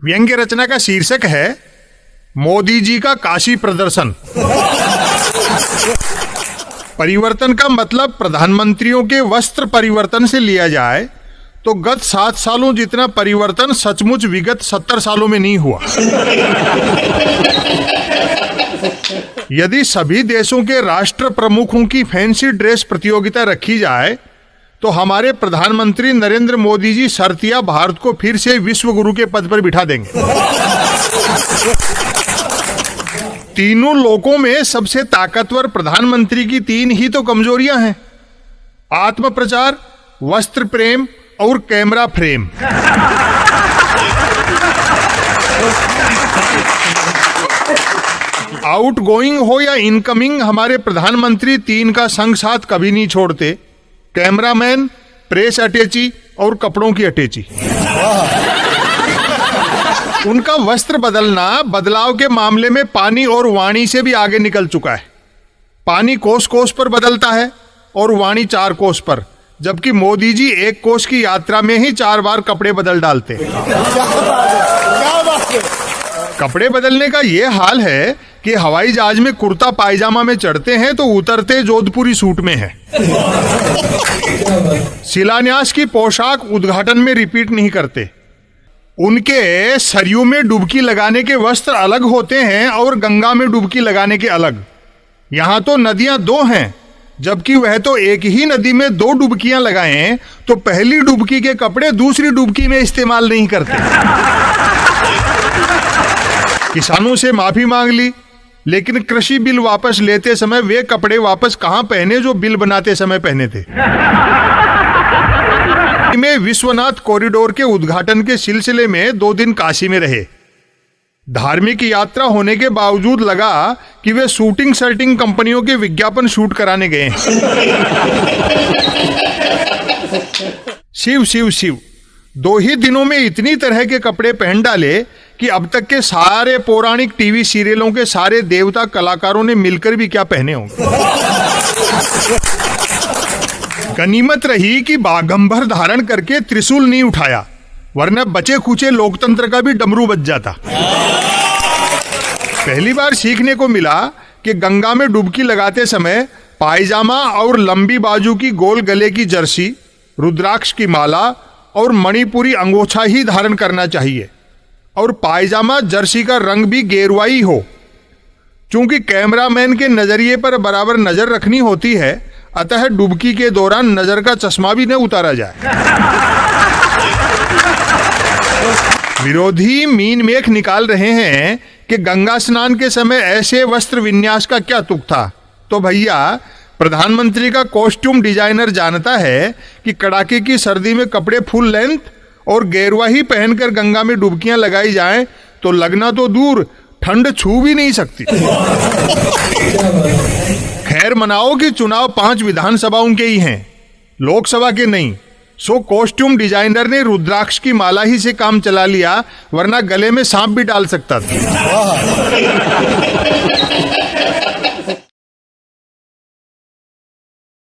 व्यंग्य रचना का शीर्षक है मोदी जी का काशी प्रदर्शन। परिवर्तन का मतलब प्रधानमंत्रियों के वस्त्र परिवर्तन से लिया जाए तो गत 7 सालों जितना परिवर्तन सचमुच विगत 70 सालों में नहीं हुआ। यदि सभी देशों के राष्ट्र प्रमुखों की फैंसी ड्रेस प्रतियोगिता रखी जाए तो हमारे प्रधानमंत्री नरेंद्र मोदी जी शर्तिया भारत को फिर से विश्व गुरु के पद पर बिठा देंगे। तीनों लोकों में सबसे ताकतवर प्रधानमंत्री की 3 ही तो कमजोरियां हैं: आत्म प्रचार, वस्त्र प्रेम और कैमरा फ्रेम। आउटगोइंग हो या इनकमिंग, हमारे प्रधानमंत्री 3 का संग साथ कभी नहीं छोड़ते: कैमरामैन, प्रेस अटैची और कपड़ों की अटैची। उनका वस्त्र बदलना बदलाव के मामले में पानी और वाणी से भी आगे निकल चुका है। पानी कोस कोस पर बदलता है और वाणी 4 कोस पर, जबकि मोदी जी 1 कोस की यात्रा में ही 4 बार कपड़े बदल डालते। कपड़े बदलने का यह हाल है कि हवाई जहाज में कुर्ता पायजामा में चढ़ते हैं तो उतरते जोधपुरी सूट में है। शिलान्यास की पोशाक उद्घाटन में रिपीट नहीं करते। उनके सरयू में डुबकी लगाने के वस्त्र अलग होते हैं और गंगा में डुबकी लगाने के अलग। यहां तो नदियां 2 हैं, जबकि वह तो एक ही नदी में 2 डुबकियां लगाएं तो पहली डुबकी के कपड़े दूसरी डुबकी में इस्तेमाल नहीं करते। किसानों से माफी मांग ली, लेकिन कृषि बिल वापस लेते समय वे कपड़े वापस कहां पहने जो बिल बनाते समय पहने थे। में विश्वनाथ कॉरिडोर के उद्घाटन के सिलसिले में 2 दिन काशी में रहे। धार्मिक यात्रा होने के बावजूद लगा कि वे शूटिंग शर्टिंग कंपनियों के विज्ञापन शूट कराने गए हैं। शिव शिव शिव, 2 ही दिनों में इतनी तरह के कपड़े पहन डाले कि अब तक के सारे पौराणिक टीवी सीरियलों के सारे देवता कलाकारों ने मिलकर भी क्या पहने होंगे। गनीमत रही कि बागंबर धारण करके त्रिशूल नहीं उठाया, वरना बचे खुचे लोकतंत्र का भी डमरू बज जाता। पहली बार सीखने को मिला कि गंगा में डुबकी लगाते समय पायजामा और लंबी बाजू की गोल गले की जर्सी, रुद्राक्ष की माला और मणिपुरी अंगोछा ही धारण करना चाहिए, और पायजामा जर्सी का रंग भी गेरुआई हो। चूंकि कैमरामैन के नजरिए पर बराबर नजर रखनी होती है, अतः डुबकी के दौरान नजर का चश्मा भी न उतारा जाए। विरोधी मीन मेख निकाल रहे हैं कि गंगा स्नान के समय ऐसे वस्त्र विन्यास का क्या तुक था। तो भैया, प्रधानमंत्री का कॉस्ट्यूम डिजाइनर जानता है कि कड़ाके की सर्दी में कपड़े फुल लेंथ और गेरुआ ही पहनकर गंगा में डुबकियां लगाई जाएं तो लगना तो दूर, ठंड छू भी नहीं सकती। खैर मनाओ कि चुनाव 5 विधानसभाओं के ही हैं, लोकसभा के नहीं। सो कॉस्ट्यूम डिजाइनर ने रुद्राक्ष की माला ही से काम चला लिया, वरना गले में सांप भी डाल सकता था।